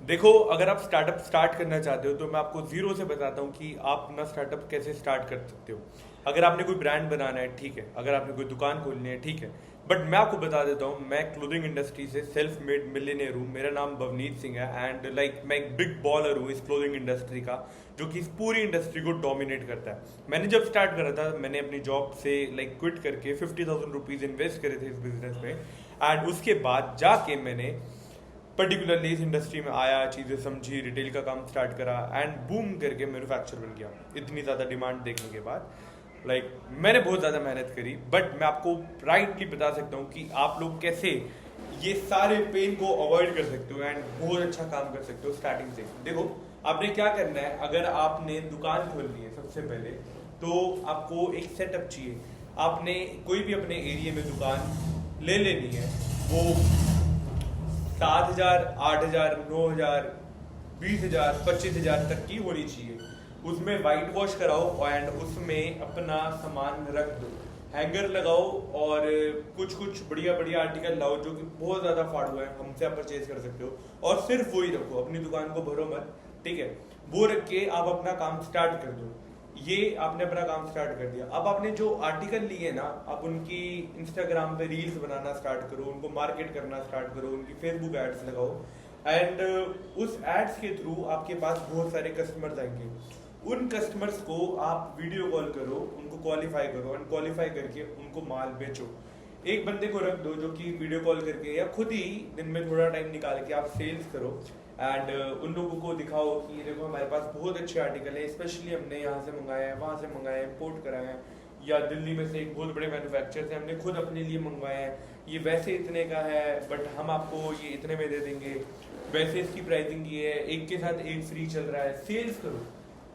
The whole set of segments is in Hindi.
देखो, अगर आप स्टार्टअप स्टार्ट करना चाहते हो तो मैं आपको जीरो से बताता हूँ कि आप अपना स्टार्टअप कैसे स्टार्ट कर सकते हो। अगर आपने कोई ब्रांड बनाना है, ठीक है। अगर आपने कोई दुकान खोलनी है, ठीक है। बट मैं आपको बता देता हूँ, मैं क्लोथिंग इंडस्ट्री से सेल्फ मेड मिलियनेयर हूँ। मेरा नाम भवनीत सिंह है एंड मैं एक बिग बॉलर हूँ इस क्लोथिंग इंडस्ट्री का, जो कि इस पूरी इंडस्ट्री को डोमिनेट करता है। मैंने जब स्टार्ट करा था, मैंने अपनी जॉब से क्विट करके 50,000 रुपीज इन्वेस्ट करे थे इस बिजनेस में। एंड उसके बाद जाके मैंने पर्टिकुलरली इस इंडस्ट्री में आया, चीज़ें समझी, रिटेल का काम स्टार्ट करा एंड बूम करके मैन्युफैक्चर बन गया। इतनी ज़्यादा डिमांड देखने के बाद मैंने बहुत ज़्यादा मेहनत करी, बट मैं आपको राइटली बता सकता हूँ कि आप लोग कैसे ये सारे पेन को अवॉइड कर सकते हो एंड बहुत अच्छा काम कर सकते हो स्टार्टिंग से। देखो, आपने क्या करना है, अगर आपने दुकान खोलनी है सबसे पहले तो आपको एक सेटअप चाहिए। आपने कोई भी अपने एरिया में दुकान ले लेनी है। वो 7,000, 8,000, 9,000, 20,000, 25,000 तक की होनी चाहिए। उसमें वाइट वॉश कराओ एंड उसमें अपना सामान रख दो, हैंगर लगाओ और कुछ कुछ बढ़िया बढ़िया आर्टिकल लाओ जो कि बहुत ज़्यादा फाड़ू है, हमसे आप परचेज कर सकते हो। और सिर्फ वही रखो, अपनी दुकान को भरो मत, ठीक है। वो रख के आप अपना काम स्टार्ट कर दो। ये आपने अपना काम स्टार्ट कर दिया। अब आपने जो आर्टिकल लिए ना, आप उनकी इंस्टाग्राम पे रील्स बनाना स्टार्ट करो, उनको मार्केट करना स्टार्ट करो, उनकी फेसबुक एड्स लगाओ एंड उस एड्स के थ्रू आपके पास बहुत सारे कस्टमर्स आएंगे। उन कस्टमर्स को आप वीडियो कॉल करो, उनको क्वालिफाई करो एंड क्वालिफाई करके उनको माल बेचो। एक बंदे को रख दो जो कि वीडियो कॉल करके या खुद ही दिन में थोड़ा टाइम निकाल के आप सेल्स करो एंड उन लोगों को दिखाओ कि ये देखो हमारे पास बहुत अच्छे आर्टिकल है, स्पेशली हमने यहाँ से मंगाए हैं, वहाँ से मंगाए हैं, इम्पोर्ट कराए हैं, या दिल्ली में से एक बहुत बड़े मैन्युफैक्चर से हमने खुद अपने लिए मंगवाए हैं। ये वैसे इतने का है बट हम आपको ये इतने में दे देंगे, वैसे इसकी प्राइसिंग ये है, एक के साथ एक फ्री चल रहा है। सेल्स करो।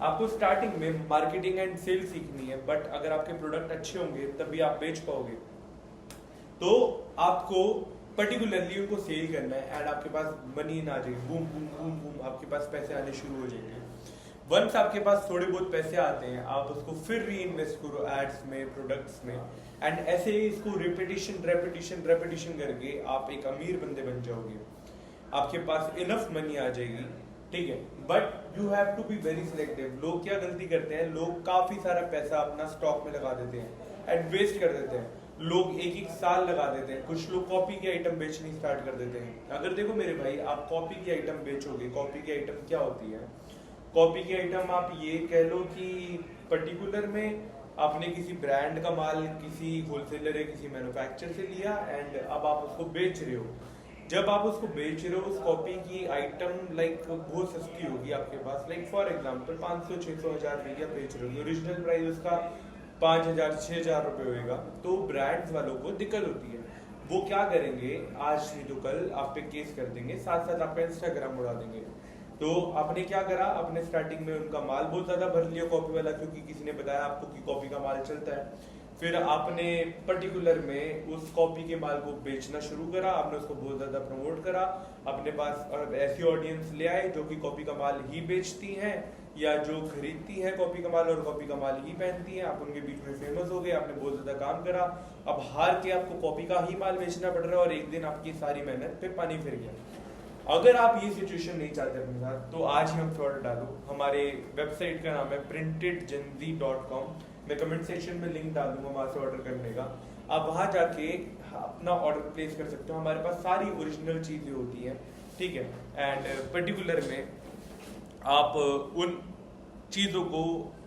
आपको स्टार्टिंग में मार्केटिंग एंड सेल्स सीखनी है, बट अगर आपके प्रोडक्ट अच्छे होंगे तभी आप बेच पाओगे। तो आपको पर्टिकुलरली उनको सेल करना है एंड आपके पास मनी ना आ जाए, बूम बूम बूम बूम आपके पास पैसे आने शुरू हो जाएंगे। वंस आपके पास थोड़े बहुत पैसे आते हैं, आप उसको फिर री इन्वेस्ट करो एड्स में, प्रोडक्ट्स में एंड ऐसे ही इसको रिपीटिशन रेपिटिशन रेपिटिशन करके आप एक अमीर बंदे बन जाओगे। आपके पास इनफ मनी आ जाएगी, ठीक है। But you have to be very selective. लोग क्या गलती करते हैं, लोग काफी सारा पैसा अपना स्टॉक में लगा देते हैं एंड वेस्ट कर देते हैं। लोग एक एक साल लगा देते हैं। कुछ लोग कॉपी की आइटम बेचनी स्टार्ट कर देते हैं। अगर देखो मेरे भाई, आप कॉपी की आइटम बेचोगे, कॉपी की आइटम क्या होती है? कॉपी की आइटम आप ये कह लो कि पर्टिकुलर में आपने किसी ब्रांड का माल किसी होलसेलर या किसी मैन्युफैक्चर से लिया एंड अब आप उसको बेच रहे हो। जब आप उसको बेच रहे हो, उस कॉपी की आइटम बहुत सस्ती होगी आपके पास, फॉर एग्जांपल 500, 600, 1000 रुपये की आप बेच रहे हो, ओरिजिनल प्राइस उसका 5,000, 6,000 रुपये होएगा। तो ब्रांड्स वालों को दिक्कत होती है। वो क्या करेंगे, आज नहीं तो कल आप पे केस कर देंगे, साथ साथ आपका इंस्टाग्राम उड़ा देंगे। तो आपने क्या करा, अपने स्टार्टिंग में उनका माल बहुत ज्यादा भर लिया कॉपी वाला, क्योंकि किसी ने बताया आपको कि कॉपी का माल चलता है। फिर आपने पर्टिकुलर में उस कॉपी के माल को बेचना शुरू करा, आपने उसको बहुत ज्यादा प्रमोट करा, अपने पास ऐसी ऑडियंस ले आए जो कि कॉपी का माल ही बेचती हैं या जो खरीदती है कॉपी का माल और कॉपी का माल ही पहनती है। आप उनके बीच में फेमस हो गए, आपने बहुत ज्यादा काम करा, अब हार के आपको कॉपी का ही माल बेचना पड़ रहा है और एक दिन आपकी सारी मेहनत पे पानी फिर गया। अगर आप ये सिचुएशन नहीं चाहते अपने साथ, तो आज ही हमसे ऑर्डर डालो। हमारे वेबसाइट का नाम है printedgenzy.com। मैं कमेंट सेक्शन में लिंक डाल दूंगा वहां से ऑर्डर करने का। आप वहां जाके अपना ऑर्डर प्लेस कर सकते हो। हमारे पास सारी ओरिजिनल चीजें होती हैं, ठीक है। एंड पर्टिकुलर में आप उन चीज़ों को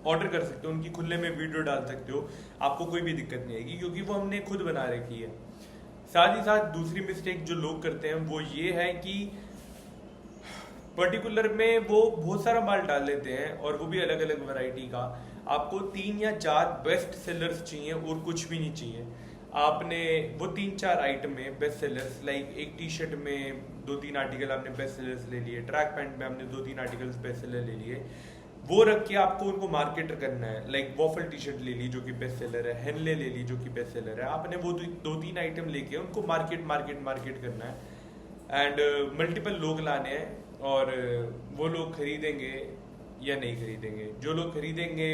ऑर्डर कर सकते हो, उनकी खुले में वीडियो डाल सकते हो, आपको कोई भी दिक्कत नहीं आएगी क्योंकि वो हमने खुद बना रखी है। साथ ही साथ दूसरी मिस्टेक जो लोग करते हैं वो ये है कि पर्टिकुलर में वो बहुत सारा माल डाल लेते हैं और वो भी अलग अलग वैरायटी का। आपको 3 या 4 बेस्ट सेलर्स चाहिए और कुछ भी नहीं चाहिए। आपने वो 3-4 आइटम में बेस्ट सेलर्स, एक टी शर्ट में 2-3 आर्टिकल आपने बेस्ट सेलर्स ले लिए, ट्रैक पैंट में आपने 2-3 आर्टिकल्स बेस्ट सेलर ले लिए, वो रख के आपको उनको मार्केटर करना है। वॉफल टी शर्ट ले ली जो कि बेस्ट सेलर है, हेनले ले ली जो कि बेस्ट सेलर है। आपने वो 2-3 आइटम लेके उनको मार्केट मार्केट मार्केट करना है एंड मल्टीपल लोग लाने हैं और वो लोग खरीदेंगे या नहीं खरीदेंगे। जो लोग खरीदेंगे,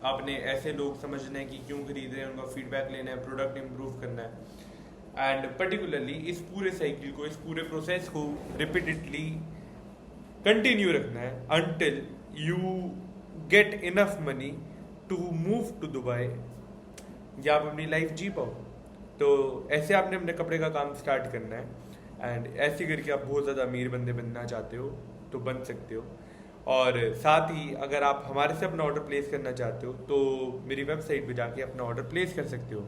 आपने ऐसे लोग समझना है कि क्यों खरीद रहे हैं, उनका फीडबैक लेना है, प्रोडक्ट इम्प्रूव करना है एंड पर्टिकुलरली इस पूरे साइकिल को, इस पूरे प्रोसेस को रिपीटेडली कंटिन्यू रखना है until you get enough money to move to Dubai, या आप अपनी लाइफ जी पाओ। तो ऐसे आपने अपने कपड़े का काम स्टार्ट करना है, एंड ऐसे करके आप बहुत ज़्यादा अमीर बंदे बनना चाहते हो तो बन सकते हो। और साथ ही अगर आप हमारे से अपना ऑर्डर प्लेस करना चाहते हो तो मेरी वेबसाइट पे जाके अपना ऑर्डर प्लेस कर सकते हो।